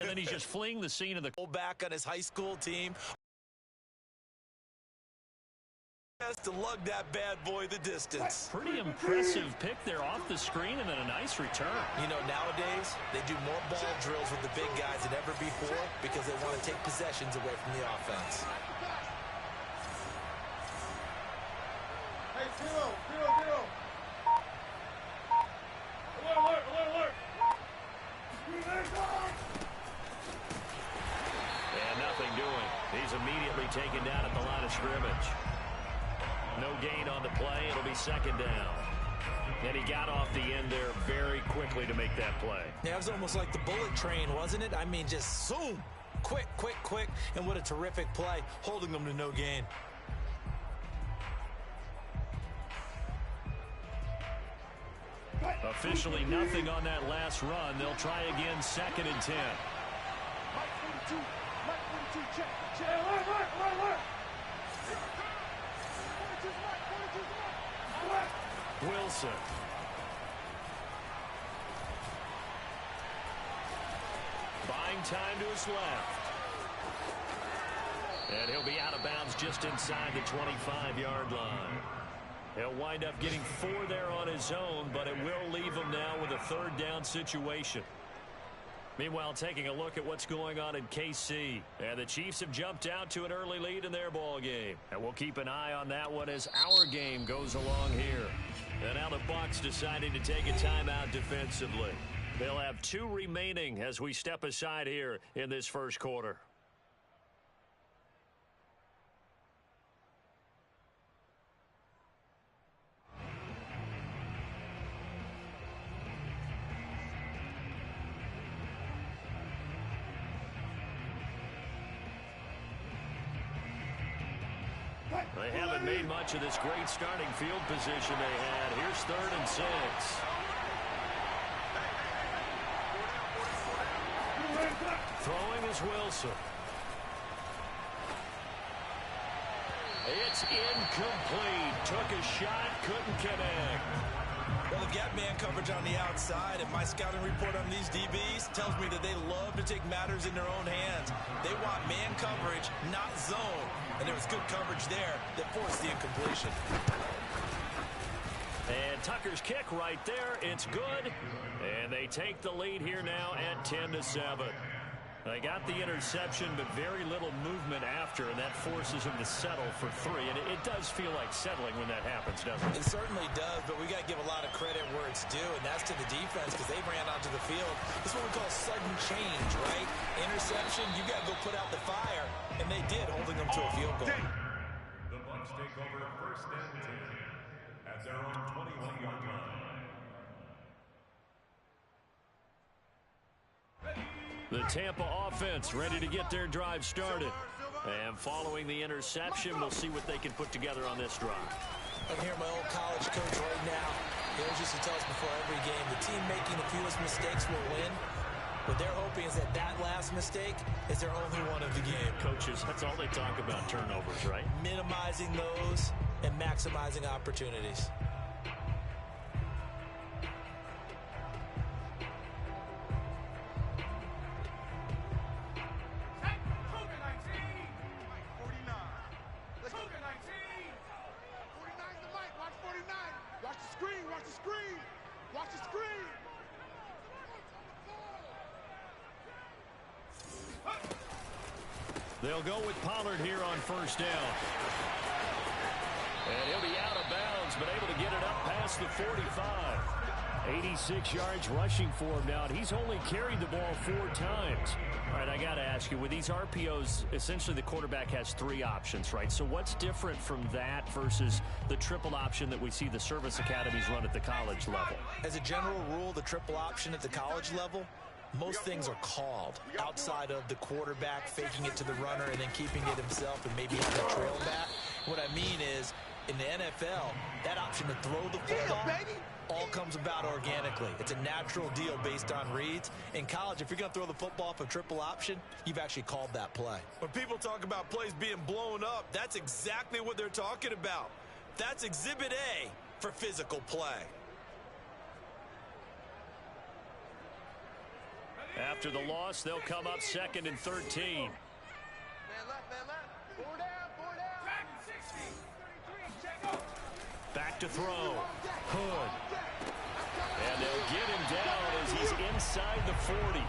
and then he's just fleeing the scene of the back on his high school team. Has to lug that bad boy the distance. Pretty impressive pick there off the screen and then a nice return. You know, nowadays, they do more ball drills with the big guys than ever before because they want to take possessions away from the offense. Hey, zero. Alert. And nothing doing. He's immediately taken down at the line of scrimmage. No gain on the play. It'll be second down. And he got off the end there very quickly to make that play. Yeah, it was almost like the bullet train, wasn't it? I mean, just zoom. Quick. And what a terrific play, holding them to no gain. Officially nothing on that last run. They'll try again, 2nd and 10. Mike 42, check. Alert. Wilson. Buying time to his left. And he'll be out of bounds just inside the 25-yard line. He'll wind up getting 4 there on his own, but it will leave him now with a 3rd down situation. Meanwhile, taking a look at what's going on in KC. And the Chiefs have jumped out to an early lead in their ball game. And we'll keep an eye on that one as our game goes along here. And now the Bucs deciding to take a timeout defensively. They'll have 2 remaining as we step aside here in this first quarter. They haven't made much of this great starting field position they had. Here's 3rd and 6. Throwing is Wilson. It's incomplete. Took a shot, couldn't connect. Well, they've got man coverage on the outside, and my scouting report on these DBs tells me that they love to take matters in their own hands. They want man coverage, not zone. And there was good coverage there that forced the incompletion. And Tucker's kick right there. It's good. And they take the lead here now at 10-7. They got the interception, but very little movement after, and that forces them to settle for 3. And it does feel like settling when that happens, doesn't it? It certainly does, but we got to give a lot of credit where it's due, and that's to the defense because they ran onto the field. This is what we call sudden change, right? Interception, you got to go put out the fire, and they did, holding them to a field goal. The Bucs take over 1st and 10 at their own 21-yard line. The Tampa offense ready to get their drive started. And following the interception, we'll see what they can put together on this drive. I'm here, my old college coach right now. He always used to tell us before every game, the team making the fewest mistakes will win. What they're hoping is that last mistake is their only one of the game. Coaches, that's all they talk about, turnovers, right? Minimizing those and maximizing opportunities. They'll go with Pollard here on 1st down. And he'll be out of bounds, but able to get it up past the 45. 86 yards rushing for him now, and he's only carried the ball 4 times. All right, I got to ask you, with these RPOs, essentially the quarterback has 3 options, right? So what's different from that versus the triple option that we see the service academies run at the college level? As a general rule, the triple option at the college level, most things are called outside of the quarterback faking it to the runner and then keeping it himself and maybe having a trail back. What I mean is, in the NFL, that option to throw the football all comes about organically. It's a natural deal based on reads. In college, if you're going to throw the football off a triple option, you've actually called that play. When people talk about plays being blown up, that's exactly what they're talking about. That's Exhibit A for physical play. After the loss, they'll come up 2nd and 13. Man left, man left. 4 down, 4 down. Back to throw. Hood. And they'll get him down as he's inside the 40.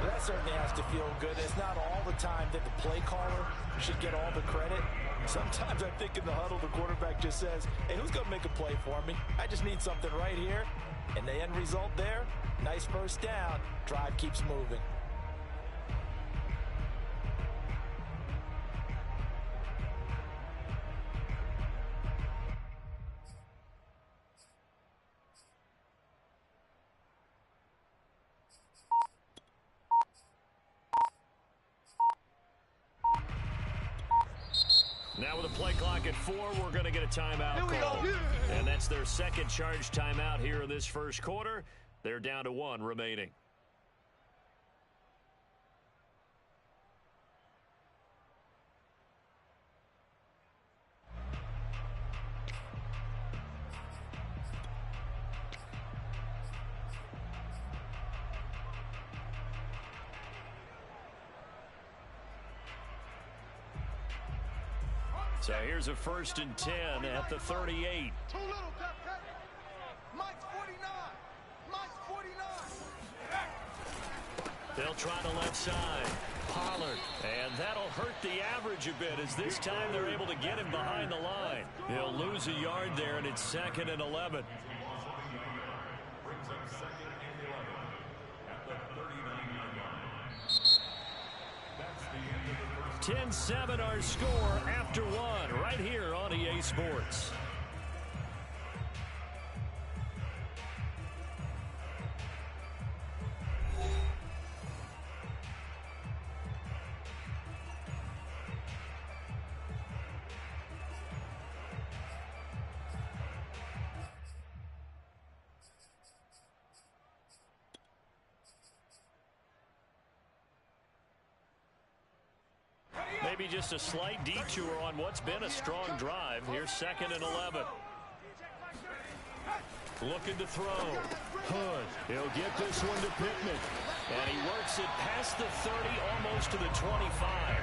That certainly has to feel good. It's not all the time that the play caller should get all the credit. Sometimes I think in the huddle, the quarterback just says, hey, who's going to make a play for me? I just need something right here. And the end result there, nice first down. Drive keeps moving. Now with a play clock at 4, we're going to get a timeout call. And that's their second charge timeout here in this first quarter. They're down to 1 remaining. So here's a 1st and 10 at the 38. Too little, cut. Mike's 49. Mike's 49. They'll try the left side. Pollard. And that'll hurt the average a bit as this time they're able to get him behind the line. He'll lose a yard there, and it's 2nd and 11. Brings up 2nd and 11 at the 39-yard line. That's the end of the first. 10-7 our score after 1 right here on EA Sports. Maybe just a slight detour on what's been a strong drive. Here's 2nd and 11. Looking to throw. Hood. He'll get this one to Pittman. And he works it past the 30, almost to the 25.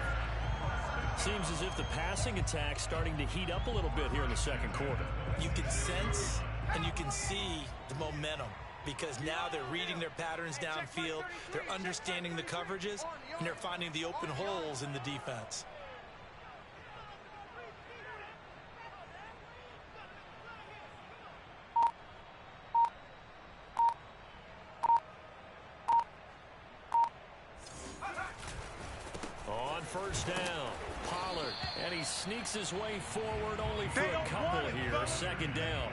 Seems as if the passing attack's starting to heat up a little bit here in the second quarter. You can sense and you can see the momentum, because now they're reading their patterns downfield, they're understanding the coverages, and they're finding the open holes in the defense. On 1st down, Pollard, and he sneaks his way forward only for a couple here. 2nd down.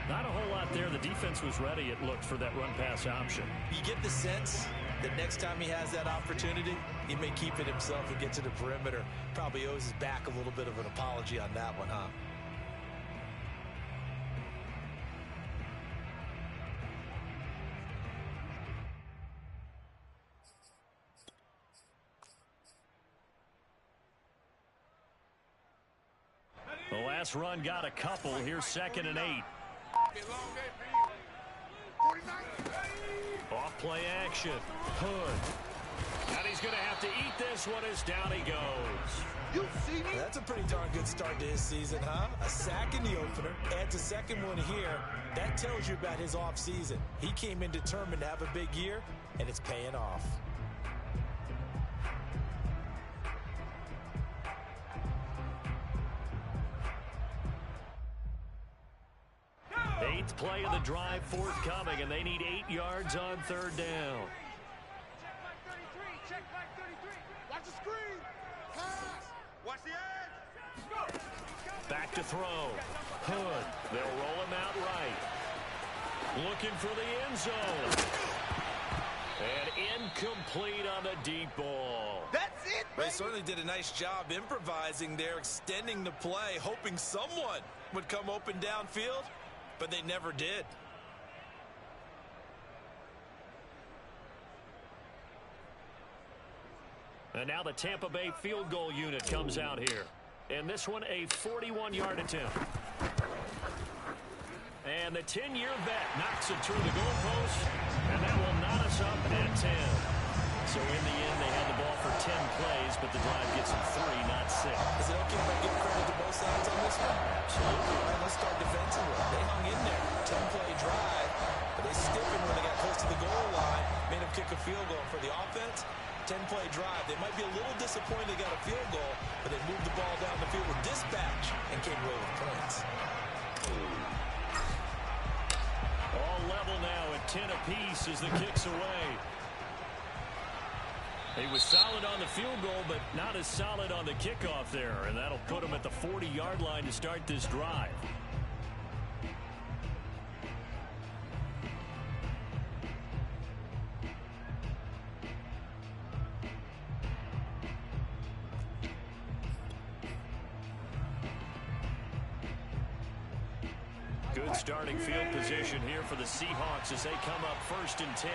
Not a whole lot there. The defense was ready, it looked, for that run-pass option. You get the sense that next time he has that opportunity, he may keep it himself and get to the perimeter. Probably owes his back a little bit of an apology on that one, huh? The last run got a couple. Here's 2nd and 8. Off play action. Hood. And he's going to have to eat this one as down he goes. You see me? That's a pretty darn good start to his season, huh? A sack in the opener, adds a second one here. That tells you about his offseason. He came in determined to have a big year, and it's paying off. Eighth play of the drive forthcoming, and they need 8 yards on 3rd down. Check back 33. Watch the screen. Pass. Watch the edge. Go. Back to throw. Hood. They'll roll him out right. Looking for the end zone. And incomplete on the deep ball. That's it, They certainly did a nice job improvising there, extending the play, hoping someone would come open downfield, but they never did. And now the Tampa Bay field goal unit comes out here. And this one a 41-yard attempt. And the 10-year vet knocks it through the goalpost. And that will not a Bucs up at 10. So in the end, they had the ball for 10 plays, but the drive gets them 3, not 6. Is it okay if I give credit to both sides on this one? Absolutely. All right, let's start defensively. They hung in there. 10-play drive, but they stiffened when they got close to the goal line, made them kick a field goal. For the offense, 10-play drive. They might be a little disappointed they got a field goal, but they moved the ball down the field with dispatch and came away with points. All level now at 10 apiece as the kick's away. He was solid on the field goal, but not as solid on the kickoff there, and that'll put him at the 40-yard line to start this drive. Good starting field position here for the Seahawks as they come up 1st and 10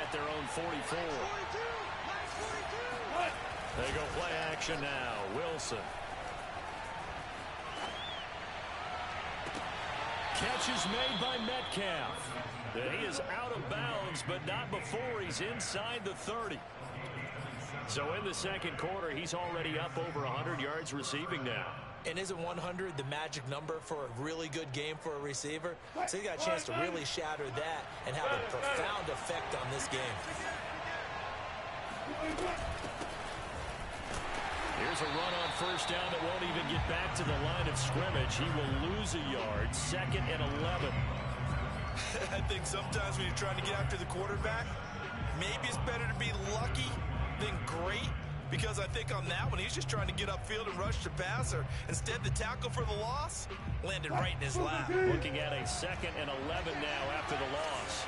at their own 44. They go play action now. Wilson. Catch is made by Metcalf. He is out of bounds, but not before he's inside the 30. So in the second quarter, he's already up over 100 yards receiving now. And isn't 100 the magic number for a really good game for a receiver? So he got a chance to really shatter that and have a profound effect on this game. Here's a run on 1st down that won't even get back to the line of scrimmage. He will lose a yard. 2nd and 11. I think sometimes when you're trying to get after the quarterback, maybe it's better to be lucky than great. Because I think on that one, he's just trying to get upfield and rush the passer. Instead, the tackle for the loss landed right in his lap. Looking at a 2nd and 11 now after the loss.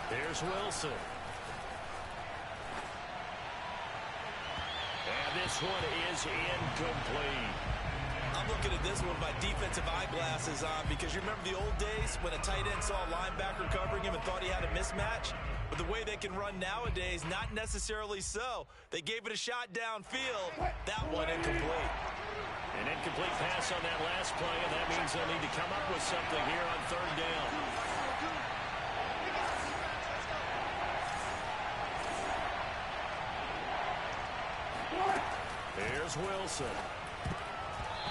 Here's Wilson. And this one is incomplete. I'm looking at this one with my defensive eyeglasses on because you remember the old days when a tight end saw a linebacker covering him and thought he had a mismatch? But the way they can run nowadays, not necessarily so. They gave it a shot downfield. That one incomplete. An incomplete pass on that last play, and that means they'll need to come up with something here on 3rd down. Here's Wilson.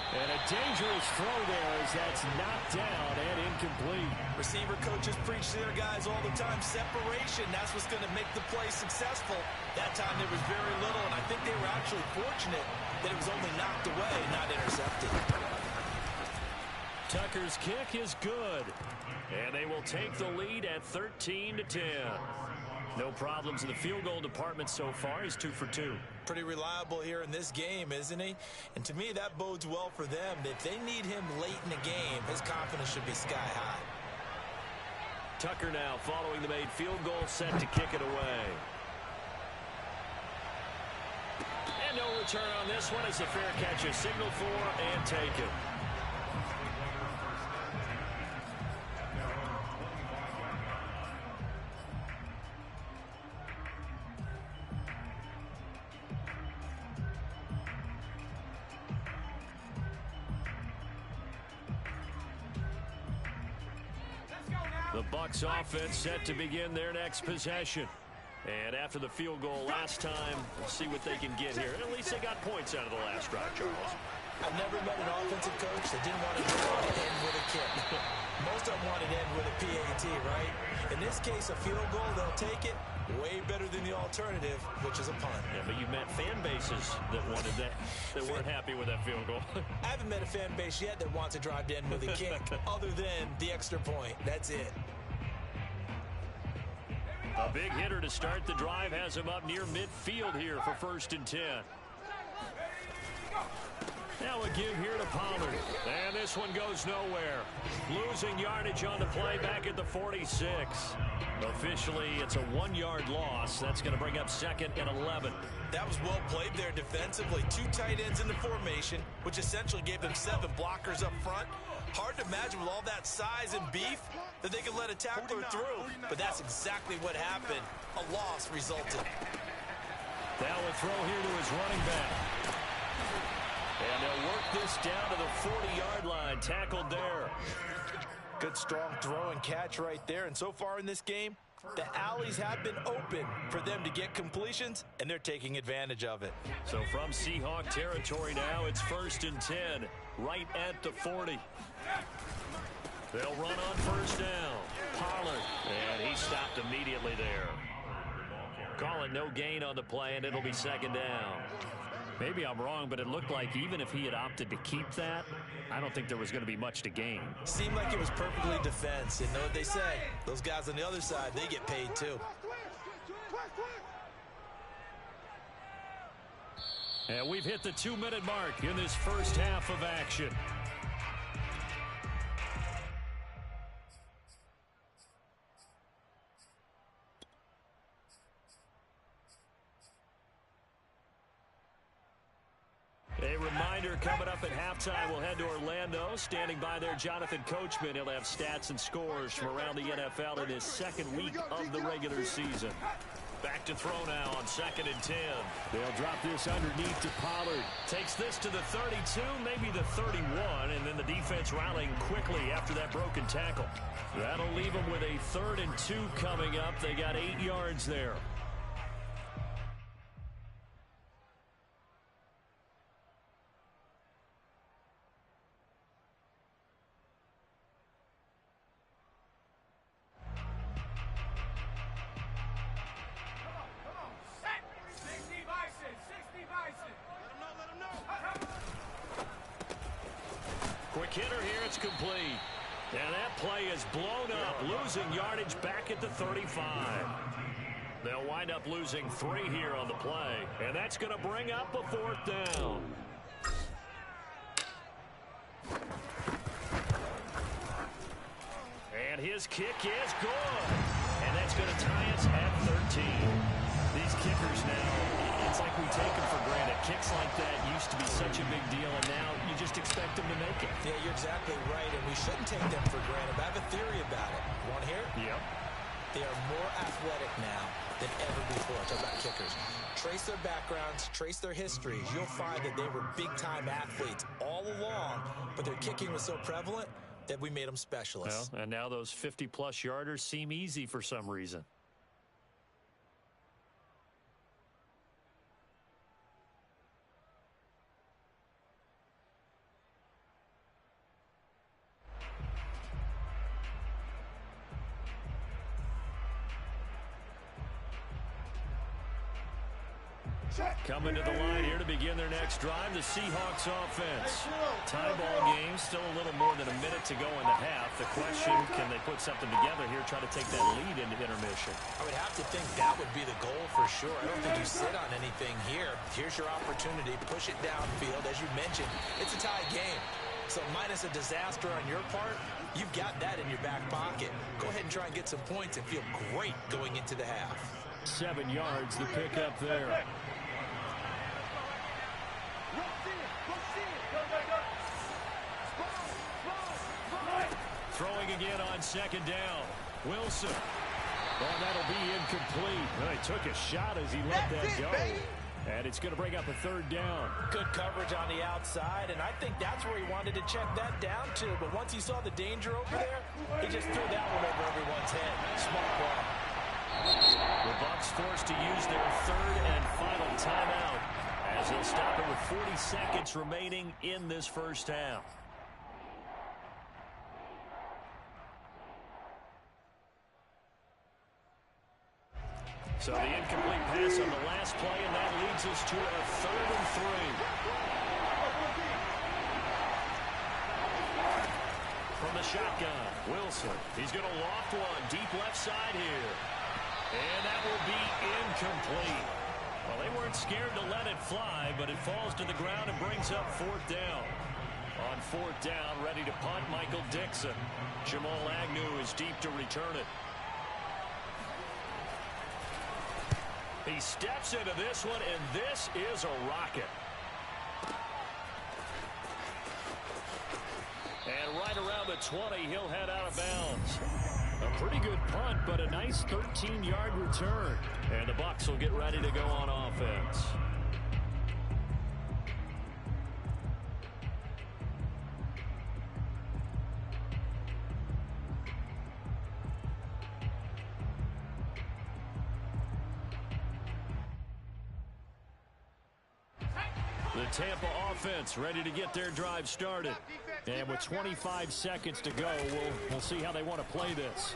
And a dangerous throw there as that's knocked down and incomplete. Receiver coaches preach to their guys all the time. Separation, that's what's going to make the play successful. That time there was very little, and I think they were actually fortunate that it was only knocked away, not intercepted. Tucker's kick is good. And they will take the lead at 13-10. No problems in the field goal department so far. He's 2 for 2. Pretty reliable here in this game, isn't he? And to me, that bodes well for them. If they need him late in the game, his confidence should be sky high. Tucker now following the made field goal, set to kick it away. And no return on this one as the fair catch is signaled for and taken. The Bucs offense set to begin their next possession. And after the field goal last time, we'll see what they can get here. At least they got points out of the last drive, Charles. I've never met an offensive coach that didn't want to end with a kick. Most of them wanted to end with a PAT, right? In this case, a field goal, they'll take it. Way better than the alternative, which is a punt. Yeah, but you met fan bases that wanted that, that weren't happy with that field goal. I haven't met a fan base yet that wants to drive to end with a kick, other than the extra point. That's it. A big hitter to start the drive has him up near midfield here for 1st and 10. Now a give here to Pollard. And this one goes nowhere. Losing yardage on the play back at the 46. Officially, it's a 1-yard loss. That's going to bring up 2nd and 11. That was well played there defensively. 2 tight ends in the formation, which essentially gave them 7 blockers up front. Hard to imagine with all that size and beef that they could let a tackler through. But that's exactly what happened. A loss resulted. Now a throw here to his running back. And they'll work this down to the 40-yard line. Tackled there. Good strong throw and catch right there. And so far in this game, the alleys have been open for them to get completions, and they're taking advantage of it. So from Seahawk territory now, it's 1st and 10, right at the 40. They'll run on 1st down. Pollard, and he stopped immediately there. Calling no gain on the play, and it'll be 2nd down. Maybe I'm wrong, but it looked like even if he had opted to keep that, I don't think there was going to be much to gain. Seemed like it was perfectly defense. And know what they say? Those guys on the other side, they get paid too. And we've hit the 2-minute mark in this first half of action. A reminder, coming up at halftime, we'll head to Orlando. Standing by there, Jonathan Coachman. He'll have stats and scores from around the NFL in his 2nd week of the regular season. Back to throw now on 2nd and 10. They'll drop this underneath to Pollard. Takes this to the 32, maybe the 31, and then the defense rallying quickly after that broken tackle. That'll leave them with a 3rd and 2 coming up. They got 8 yards there. Quick hitter here, it's complete. And that play is blown up, losing yardage back at the 35. They'll wind up losing 3 here on the play. And that's going to bring up a 4th down. And his kick is good. And that's going to tie us at 13. These kickers now, it's like we take them for granted. Kicks like that used to be such a big deal, and now you just expect them to make it. Yeah, you're exactly right, and we shouldn't take them for granted. But I have a theory about it. Want to hear it? Yep. They are more athletic now than ever before. Talk about kickers. Trace their backgrounds, trace their histories. You'll find that they were big-time athletes all along, but their kicking was so prevalent that we made them specialists. Well, and now those 50-plus yarders seem easy for some reason. Coming to the line here to begin their next drive, the Seahawks offense. Tie ball game, still a little more than a minute to go in the half. The question, can they put something together here, try to take that lead into intermission? I would have to think that would be the goal for sure. I don't think you sit on anything here. Here's your opportunity. Push it downfield. As you mentioned, it's a tie game. So minus a disaster on your part, you've got that in your back pocket. Go ahead and try and get some points and feel great going into the half. 7 yards, the pickup there. Throwing again on 2nd down. Wilson. Oh, that'll be incomplete. Well, he took a shot as he let that go. And it's going to bring up a 3rd down. Good coverage on the outside, and I think that's where he wanted to check that down to. But once he saw the danger over there, he just threw that one over everyone's head. Smart ball. The Bucs forced to use their 3rd and final timeout as they'll stop it with 40 seconds remaining in this first half. So the incomplete pass on the last play, and that leads us to a 3rd and 3. From the shotgun, Wilson. He's going to loft one deep left side here. And that will be incomplete. Well, they weren't scared to let it fly, but it falls to the ground and brings up 4th down. On 4th down, ready to punt, Michael Dixon. Jamal Agnew is deep to return it. He steps into this one, and this is a rocket. And right around the 20, he'll head out of bounds. A pretty good punt, but a nice 13-yard return. And the Bucs will get ready to go on offense. The Tampa offense ready to get their drive started. And with 25 seconds to go, we'll see how they want to play this.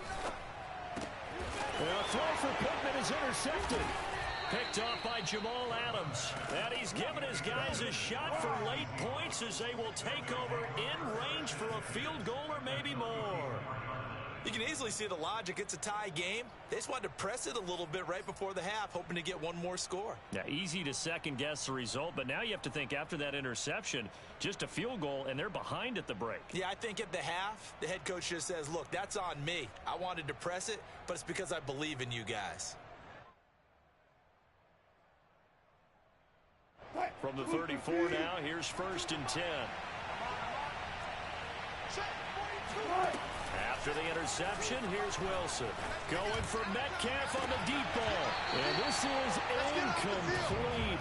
A throw for Pittman is intercepted. Picked off by Jamal Adams. And he's given his guys a shot for late points as they will take over in range for a field goal or maybe more. You can easily see the logic. It's a tie game. They just wanted to press it a little bit right before the half, hoping to get one more score. Yeah, easy to second-guess the result, but now you have to think after that interception, just a field goal, and they're behind at the break. Yeah, I think at the half, the head coach just says, look, that's on me. I wanted to press it, but it's because I believe in you guys. From the 34 now, here's 1st and 10. After the interception, here's Wilson. Going for Metcalf on the deep ball. And this is incomplete.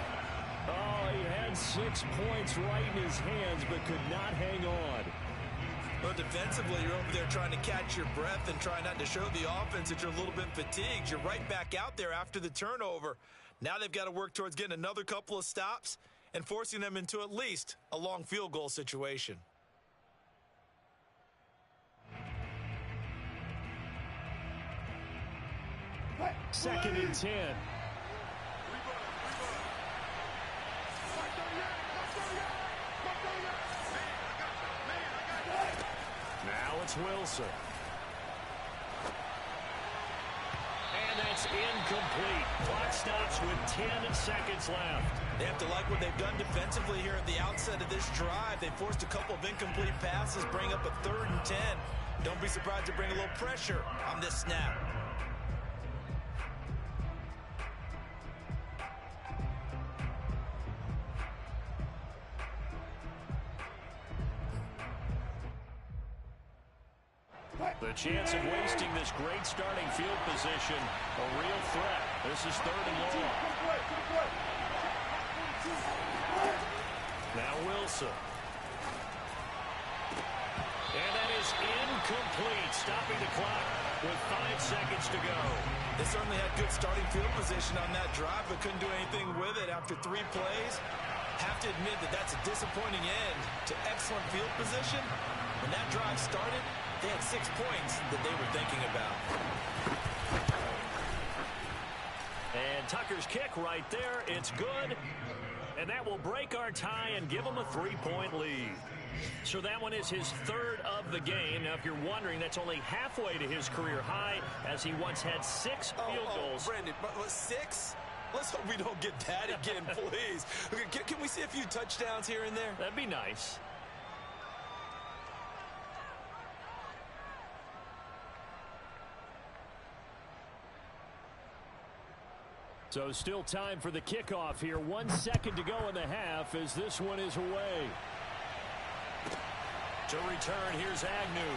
Oh, he had 6 points right in his hands, but could not hang on. Well, defensively, you're over there trying to catch your breath and try not to show the offense that you're a little bit fatigued. You're right back out there after the turnover. Now they've got to work towards getting another couple of stops and forcing them into at least a long field goal situation. Second and 10. Now it's Wilson. And that's incomplete. Clock stops with 10 seconds left. They have to like what they've done defensively here at the outset of this drive. They forced a couple of incomplete passes, bring up a 3rd and 10. Don't be surprised to bring a little pressure on this snap. The chance of wasting this great starting field position, a real threat. This is 3rd and long. Now Wilson. And that is incomplete, stopping the clock with 5 seconds to go. They certainly had good starting field position on that drive, but couldn't do anything with it after 3 plays. Have to admit that that's a disappointing end to excellent field position. When that drive started, they had 6 points that they were thinking about. And Tucker's kick right there. It's good. And that will break our tie and give them a 3-point lead. So that one is his 3rd of the game. Now, if you're wondering, that's only halfway to his career high, as he once had 6 field goals. Brandon, but 6? Let's hope we don't get that again, please. Okay, can we see a few touchdowns here and there? That'd be nice. So still time for the kickoff here. 1 second to go in the half as this one is away. To return, here's Agnew.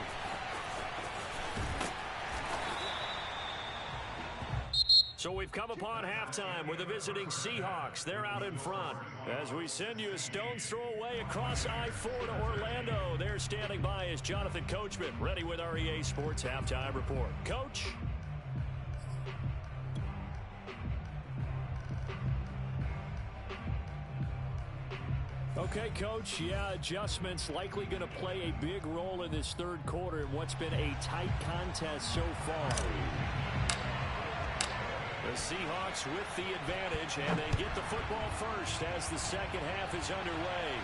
So we've come upon halftime with the visiting Seahawks. They're out in front. As we send you a stone's throw away across I-4 to Orlando. There standing by is Jonathan Coachman, ready with our EA Sports Halftime Report. Coach? Okay, Coach, yeah, adjustments likely going to play a big role in this 3rd quarter in what's been a tight contest so far. The Seahawks with the advantage, and they get the football first as the second half is underway.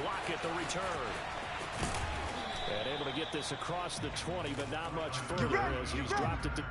Lockett the return. And able to get this across the 20, but not much further as he's dropped it to...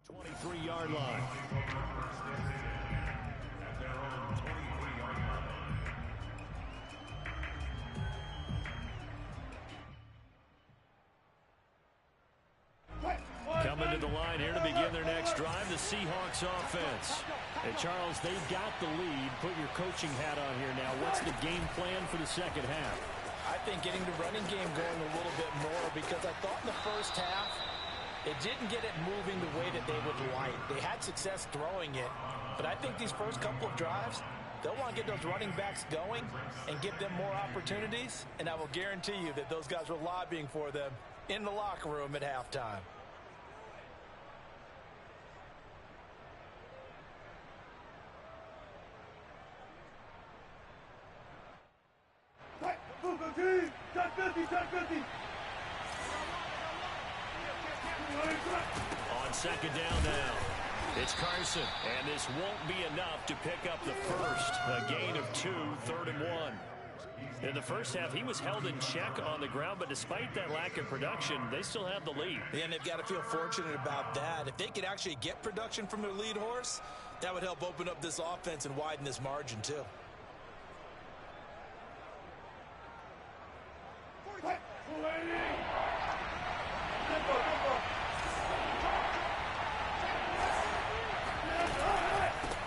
...23-yard line. to the line here to begin their next drive, the Seahawks offense. And Charles, they've got the lead. Put your coaching hat on here now. What's the game plan for the second half? I think getting the running game going a little bit more, because I thought in the first half it didn't get it moving the way that they would like. They had success throwing it, but I think these first couple of drives, they'll want to get those running backs going and give them more opportunities, and I will guarantee you that those guys were lobbying for them in the locker room at halftime. On second down now, it's Carson, and this won't be enough to pick up the first. A gain of 2, 3rd and 1. In the first half, he was held in check on the ground, but despite that lack of production, they still have the lead. Yeah, and they've got to feel fortunate about that. If they could actually get production from their lead horse, that would help open up this offense and widen this margin too.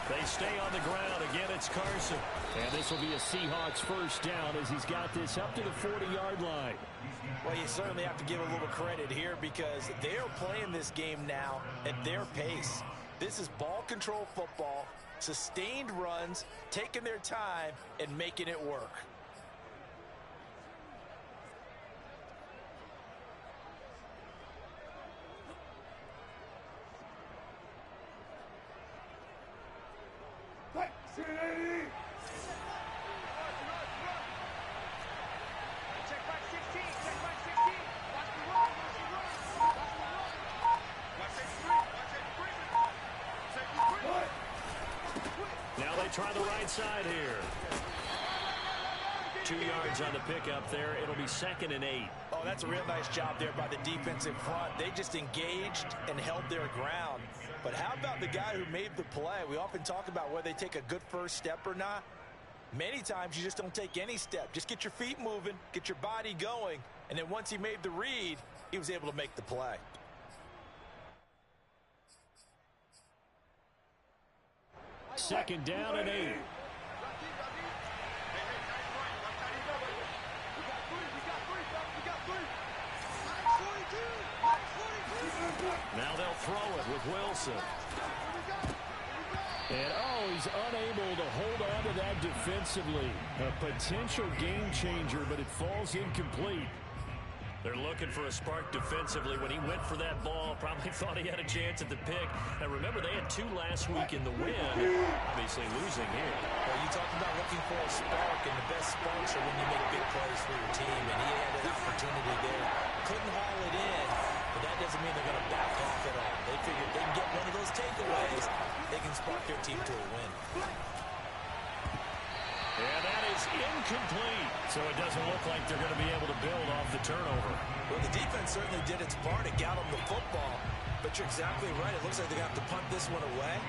They stay on the ground. Again, it's Carson. And this will be a Seahawks first down as he's got this up to the 40-yard line. Well, you certainly have to give a little credit here because they're playing this game now at their pace. This is ball control football, sustained runs, taking their time, and making it work. Now they try the right side here. 2 yards on the pickup there. It'll be 2nd and 8. Oh, that's a real nice job there by the defensive front. They just engaged and held their ground. But how about the guy who made the play? We often talk about whether they take a good first step or not. Many times you just don't take any step. Just get your feet moving, get your body going, and then once he made the read, he was able to make the play. Second down and 8. Now they'll throw it with Wilson. And, he's unable to hold on to that defensively. A potential game changer, but it falls incomplete. They're looking for a spark defensively. When he went for that ball, probably thought he had a chance at the pick. And remember, they had 2 last week in the win. Obviously losing here. Well, you talk about looking for a spark, and the best sparks are when you make big plays for your team. And he had an opportunity there. Couldn't haul it in, but that doesn't mean they're going to back off at all. They figured they can get one of those takeaways. They can spark their team to a win. And that is incomplete. So it doesn't look like they're going to be able to build off the turnover. Well, the defense certainly did its part. It got them the football. But you're exactly right. It looks like they're going to have to punt this one away.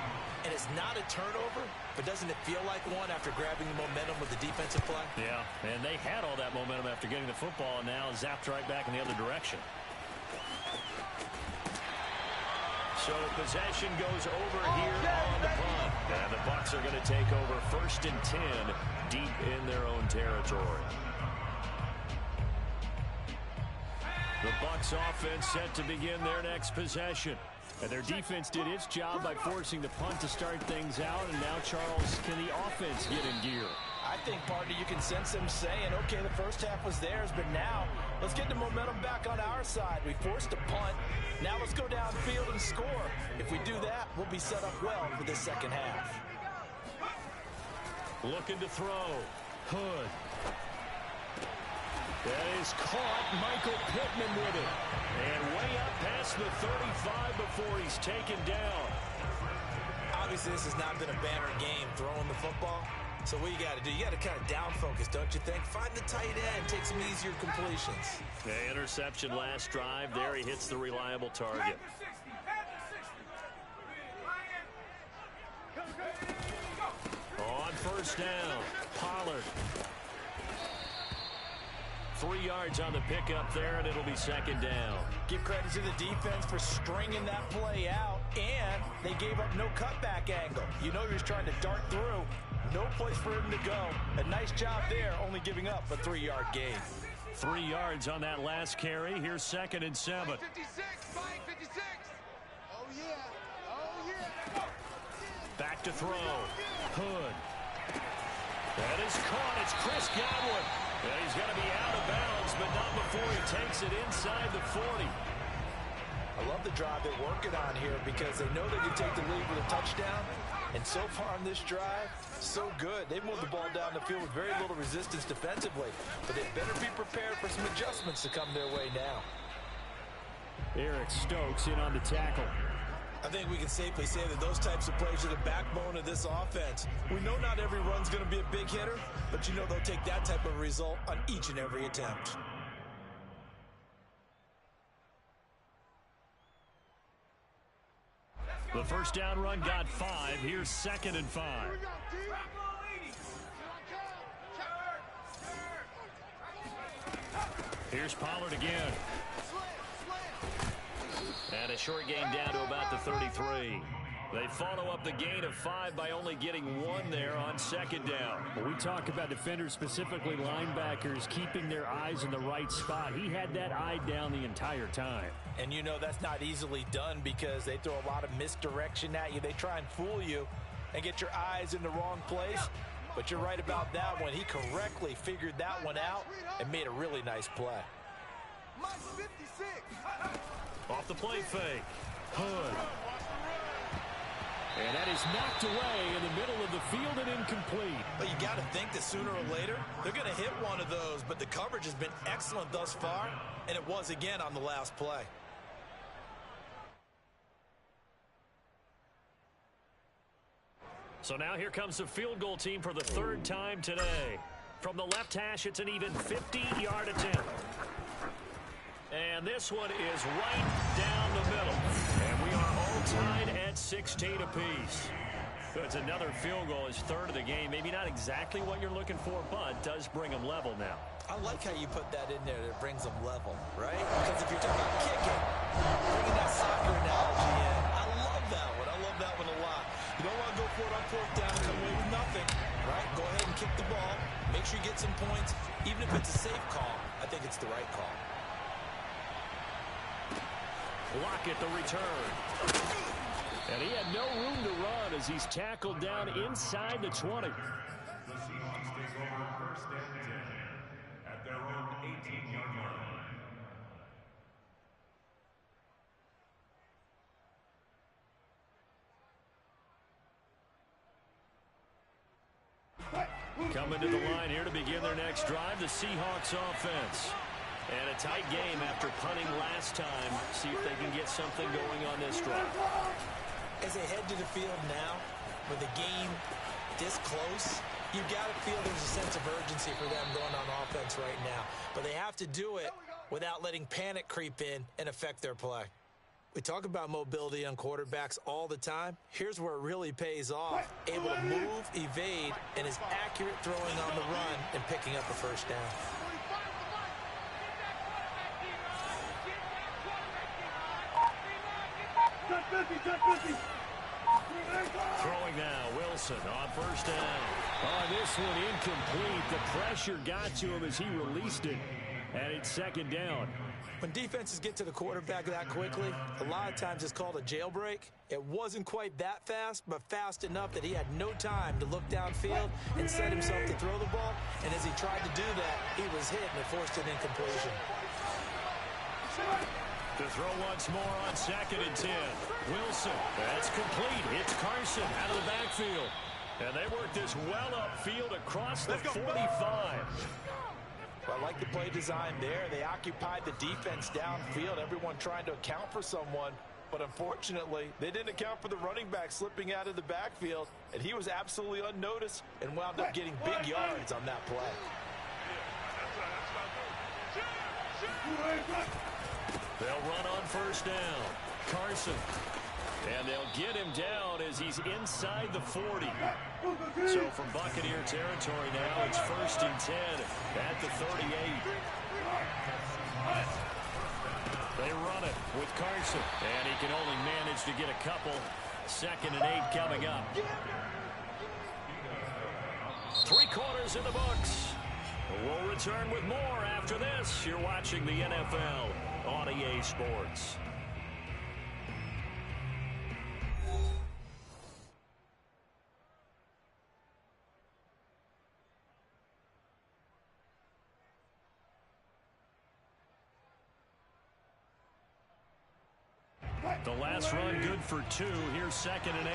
And it's not a turnover, but doesn't it feel like one after grabbing the momentum with the defensive play? Yeah, and they had all that momentum after getting the football, and now zapped right back in the other direction. So possession goes over here on the punt. And the Bucs are going to take over 1st and 10 deep in their own territory. The Bucs offense set to begin their next possession. And their defense did its job by forcing the punt to start things out. And now, Charles, can the offense get in gear? I think, partner, you can sense them saying, okay, the first half was theirs, but now let's get the momentum back on our side. We forced a punt. Now let's go downfield and score. If we do that, we'll be set up well for this second half. Looking to throw. Hood. That is caught. Michael Pittman with it. And way up past the 35 before he's taken down. Obviously, this has not been a banner game throwing the football. So what you got to do, you got to kind of down focus, don't you think? Find the tight end, take some easier completions. The interception last drive. There he hits the reliable target. On first down, Pollard. 3 yards on the pickup there, and it'll be second down. Give credit to the defense for stringing that play out, and they gave up no cutback angle. You know he was trying to dart through. No place for him to go. A nice job there, only giving up a 3-yard gain. 3 yards on that last carry. Here's second and 7. 56, 56. Oh, yeah. Oh, yeah. Back to throw. Hood. That is caught. It's Chris Godwin. And he's going to be out of bounds, but not before he takes it inside the 40. I love the drive they're working on here because they know they can take the lead with a touchdown. And so far on this drive, so good. They've moved the ball down the field with very little resistance defensively. But they better be prepared for some adjustments to come their way now. Eric Stokes in on the tackle. I think we can safely say that those types of plays are the backbone of this offense. We know not every run's going to be a big hitter, but you know they'll take that type of result on each and every attempt. The first down run got 5. Here's second and 5. Here's Pollard again. And a short gain down to about the 33. They follow up the gain of 5 by only getting 1 there on second down. When we talk about defenders, specifically linebackers, keeping their eyes in the right spot. He had that eye down the entire time. And you know that's not easily done because they throw a lot of misdirection at you. They try and fool you and get your eyes in the wrong place. But you're right about that one. He correctly figured that one out and made a really nice play. Off the play fake. Hood. And that is knocked away in the middle of the field and incomplete. But you got to think that sooner or later, they're going to hit one of those. But the coverage has been excellent thus far, and it was again on the last play. So now here comes the field goal team for the 3rd time today. From the left hash, it's an even 50-yard attempt. And this one is right down the middle. And we are all tied at 16 apiece. So it's another field goal, his 3rd of the game. Maybe not exactly what you're looking for, but does bring them level now. I like how you put that in there that brings them level, right? Because if you're talking about kicking, bringing that soccer analogy in, I love that one. I love that one a lot. You don't want to go for it on 4th down and come away with nothing, right? Go ahead and kick the ball. Make sure you get some points. Even if it's a safe call, I think it's the right call. Lockett the return. And he had no room to run as he's tackled down inside the 20. The Seahawks take over 1st and 10 at their own 18-yard line. Coming to the line here to begin their next drive, the Seahawks offense. And a tight game after punting last time. See if they can get something going on this drive. As they head to the field now, with the game this close, you got to feel there's a sense of urgency for them going on offense right now. But they have to do it without letting panic creep in and affect their play. We talk about mobility on quarterbacks all the time. Here's where it really pays off. Able to move, evade, and is accurate throwing on the run and picking up a first down. Throwing now, Wilson on 1st down. On this one, incomplete. The pressure got to him as he released it. And it's 2nd down. When defenses get to the quarterback that quickly, a lot of times it's called a jailbreak. It wasn't quite that fast, but fast enough that he had no time to look downfield and set himself to throw the ball. And as he tried to do that, he was hit and it forced an incompletion. To throw once more on 2nd and 10. Wilson, that's complete. It's Carson out of the backfield. And they work this well upfield across the 45. Well, I like the play design there. They occupied the defense downfield, everyone trying to account for someone. But unfortunately, they didn't account for the running back slipping out of the backfield. And he was absolutely unnoticed and wound up getting big yards on that play. They'll run on 1st down. Carson. And they'll get him down as he's inside the 40. So from Buccaneer territory now, it's 1st and 10 at the 38. They run it with Carson, and he can only manage to get a couple. 2nd and 8 coming up. 3 quarters in the books. We'll return with more after this. You're watching the NFL on EA Sports. The last run good for 2. Here's 2nd and 8.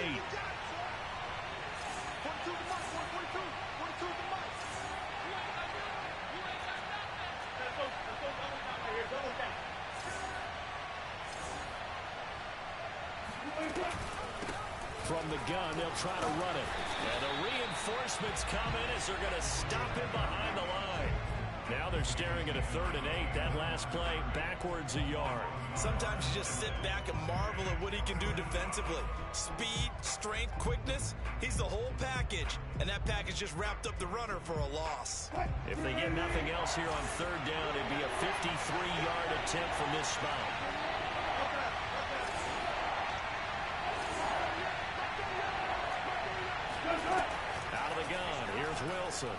From the gun, they'll try to run it. And the reinforcements come in as they're going to stop him behind the line. Now they're staring at a 3rd and 8. That last play backwards a yard. Sometimes you just sit back and marvel at what he can do defensively. Speed, strength, quickness. He's the whole package. And that package just wrapped up the runner for a loss. If they get nothing else here on 3rd down, it'd be a 53-yard attempt from this spot. Out of the gun, here's Wilson.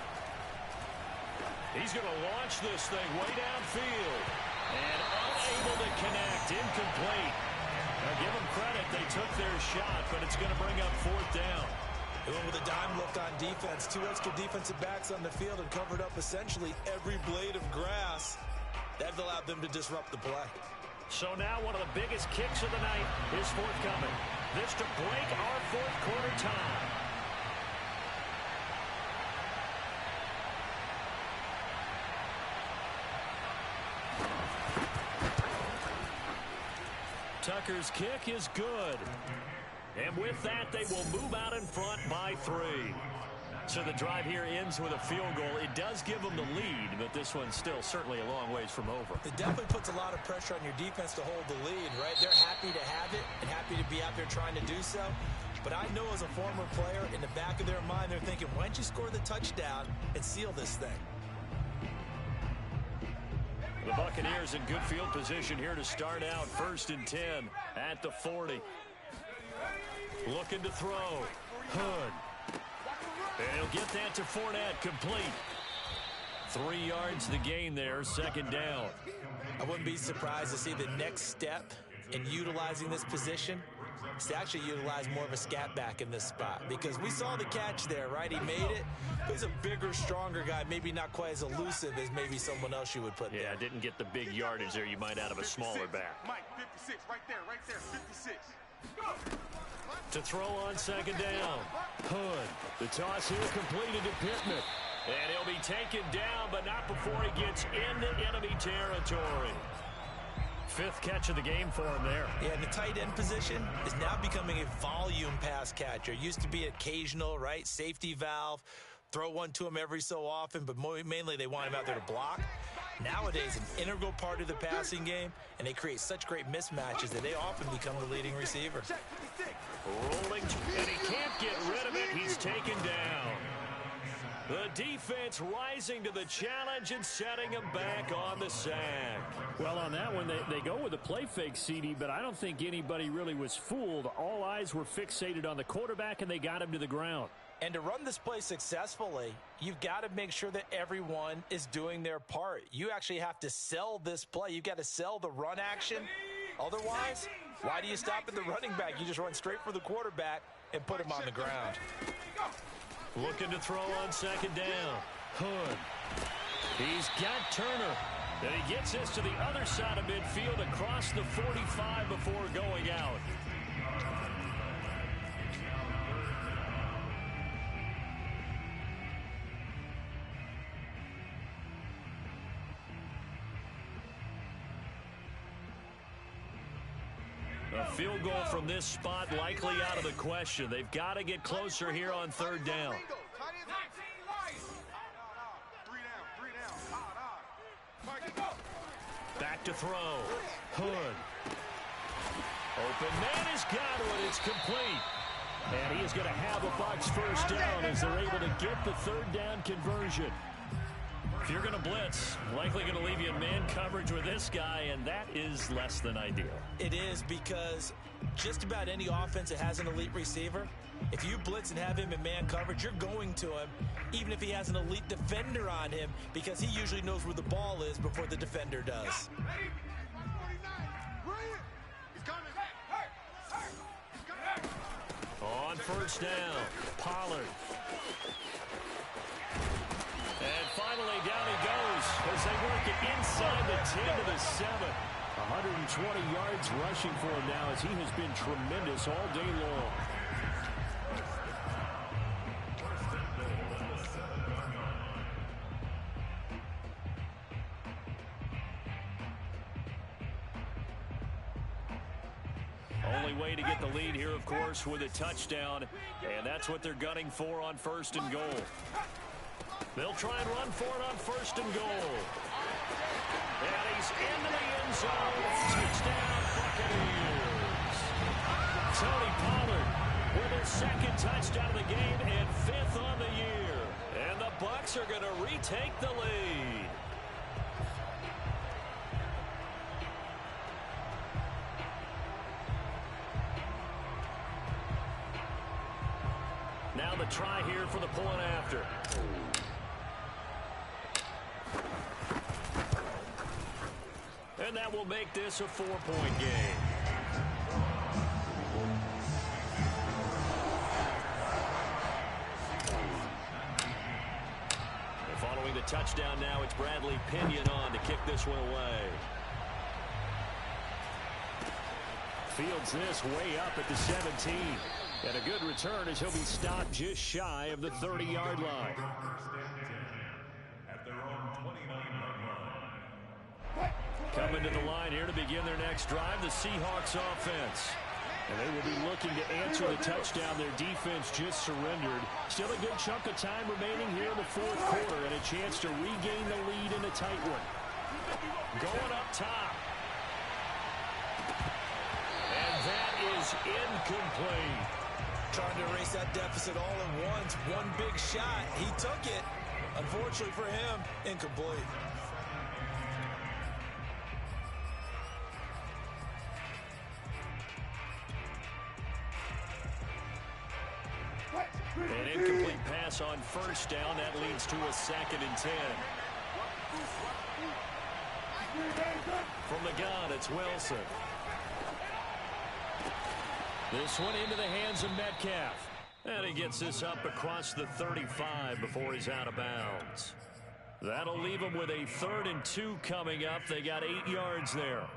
He's going to launch this thing way downfield. And unable to connect, incomplete. Now give them credit, they took their shot, but it's going to bring up 4th down. They went with a dime look on defense. 2 extra defensive backs on the field and covered up essentially every blade of grass. That allowed them to disrupt the play. So now one of the biggest kicks of the night is forthcoming. This to break our 4th quarter time. Tucker's kick is good. And with that, they will move out in front by 3. So the drive here ends with a field goal. It does give them the lead, but this one's still certainly a long ways from over. It definitely puts a lot of pressure on your defense to hold the lead, right? They're happy to have it and happy to be out there trying to do so. But I know as a former player, in the back of their mind, they're thinking, why don't you score the touchdown and seal this thing? The Buccaneers in good field position here to start out. 1st and 10 at the 40. Looking to throw. Hood. And he'll get that to Fournette, complete. 3 yards the gain there, 2nd down. I wouldn't be surprised to see the next step in utilizing this position is to actually utilize more of a scat back in this spot, because we saw the catch there, right? He made it. He's a bigger, stronger guy, maybe not quite as elusive as maybe someone else you would put there. Yeah, didn't get the big yardage there you might out of a smaller back. Mike, 56, right there, 56. To throw on 2nd down. Hood. The toss here completed to Pittman. And he'll be taken down, but not before he gets into enemy territory. 5th catch of the game for him there. Yeah, and the tight end position is now becoming a volume pass catcher. Used to be occasional, right? Safety valve. Throw one to him every so often, but mainly they want him out there to block. Nowadays, an integral part of the passing game, and they create such great mismatches that they often become the leading receiver. Rolling, and he can't get rid of it. He's taken down. The defense rising to the challenge and setting him back on the sack. Well, on that one, they go with a play fake, CD, but I don't think anybody really was fooled. All eyes were fixated on the quarterback, and they got him to the ground. And to run this play successfully, you've got to make sure that everyone is doing their part. You actually have to sell this play. You've got to sell the run action. Otherwise, why do you stop at the running back? You just run straight for the quarterback and put him on the ground. Looking to throw on 2nd down. Hood. He's got Turner. And he gets this to the other side of midfield across the 45 before going out. A field goal from this spot likely out of the question. They've got to get closer here on 3rd down. Back to throw. Hood. Open man has got it. It's complete. And he is going to have a Bucs 1st down as they're able to get the 3rd down conversion. If you're going to blitz, likely going to leave you in man coverage with this guy, and that is less than ideal. It is, because just about any offense that has an elite receiver, if you blitz and have him in man coverage, you're going to him, even if he has an elite defender on him, because he usually knows where the ball is before the defender does. On first down, Pollard. And finally, down he goes as they work it inside the 10 to the 7. 120 yards rushing for him now, as he has been tremendous all day long. Only way to get the lead here, of course, with a touchdown, and that's what they're gunning for on first and goal. They'll try and run for it on first and goal. And he's into the end zone. Touchdown, Buccaneers. Tony Pollard with his second touchdown of the game and 5th on the year. And the Bucs are going to retake the lead. Now the try here for the point after. And that will make this a 4-point game. And following the touchdown now, it's Bradley Pinion on to kick this one away. Fields this way up at the 17. And a good return as he'll be stopped just shy of the 30-yard line. At their own 29-yard line. Coming to the line here to begin their next drive, the Seahawks offense. And they will be looking to answer the touchdown their defense just surrendered. Still a good chunk of time remaining here in the fourth quarter, and a chance to regain the lead in a tight one. Going up top. And that is incomplete. Trying to erase that deficit all at once. One big shot. He took it. Unfortunately for him, incomplete. An incomplete pass on first down. That leads to a 2nd and 10. From the gun, it's Wilson. This one into the hands of Metcalf. And he gets this up across the 35 before he's out of bounds. That'll leave him with a 3rd and 2 coming up. They got 8 yards there.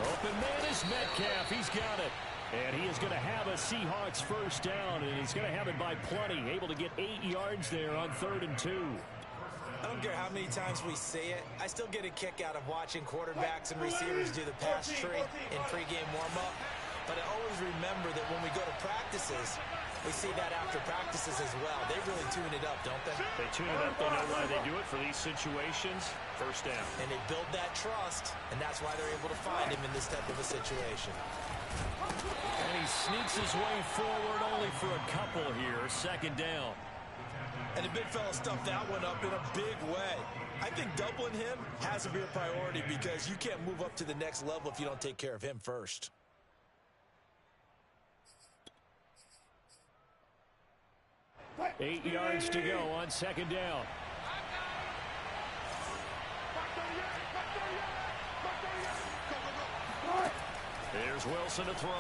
Open man is Metcalf. He's got it. And he is going to have a Seahawks first down, and he's going to have it by plenty. Able to get 8 yards there on 3rd and 2. I don't care how many times we say it, I still get a kick out of watching quarterbacks and receivers do the pass tree in pregame warm-up. But I always remember that when we go to practices, we see that after practices as well. They really tune it up, don't they? They tune it up. They know why they do it for these situations. First down. And they build that trust, and that's why they're able to find him in this type of a situation. And he sneaks his way forward only for a couple here. 2nd down. And the big fella stuffed that one up in a big way. I think doubling him has to be a priority, because you can't move up to the next level if you don't take care of him first. Eight yards to go on 2nd down. Here's Wilson to throw.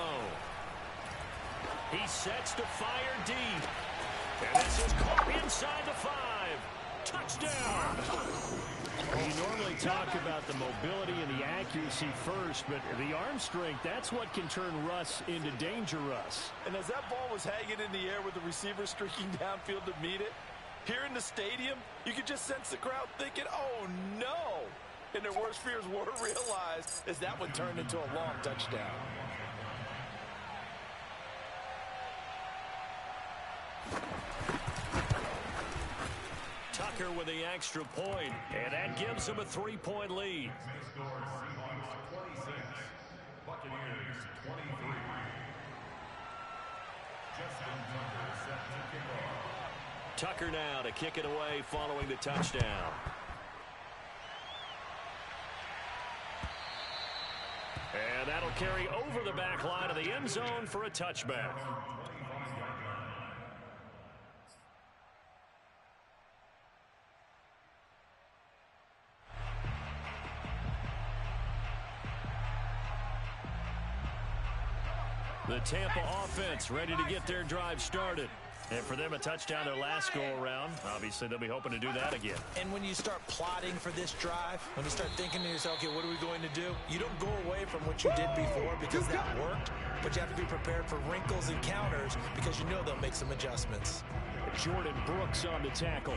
He sets to fire deep. And this is caught inside the 5. Touchdown! You normally talk about the mobility and the accuracy first, but the arm strength, that's what can turn Russ into danger Russ. And as that ball was hanging in the air with the receiver streaking downfield to meet it, here in the stadium, you could just sense the crowd thinking, oh, no. And their worst fears were realized as that one turned into a long touchdown. Tucker with the extra point, and that gives them a 3-point lead. Seahawks 26, Buccaneers 23. Justin Tucker set to kick off. Tucker now to kick it away following the touchdown. And that'll carry over the back line of the end zone for a touchback. The Tampa offense ready to get their drive started. And for them, a touchdown their last go-around. Obviously, they'll be hoping to do that again. And when you start plotting for this drive, when you start thinking to yourself, okay, what are we going to do? You don't go away from what you did before because that worked, but you have to be prepared for wrinkles and counters because you know they'll make some adjustments. Jordan Brooks on the tackle.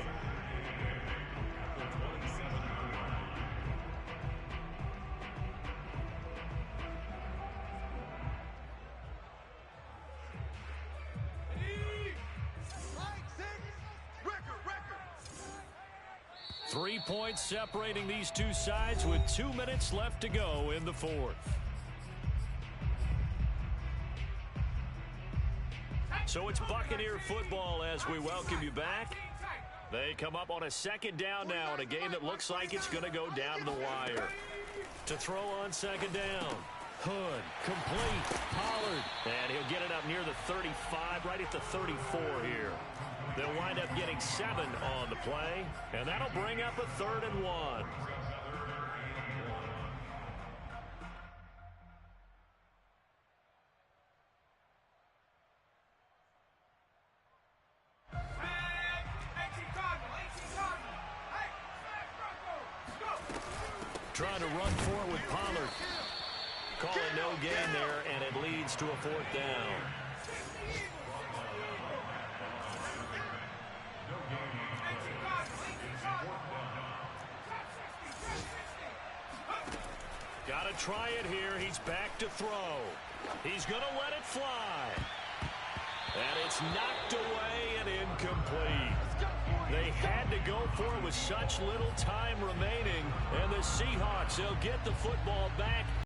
Record. 3 points separating these two sides with 2 minutes left to go in the fourth. So it's Buccaneer football as we welcome you back. They come up on a second down now in a game that looks like it's going to go down to the wire. To throw on second down. Hood, complete, Pollard. And he'll get it up near the 35, right at the 34 here. They'll wind up getting 7 on the play, and that'll bring up a 3rd and 1. Trying to run for it with Pollard. Call it no gain there, and it leads to a 4th down. Got to try it here. He's back to throw. He's going to let it fly. And it's knocked away and incomplete. They had to go for it with such little time remaining. And the Seahawks, they'll get the football back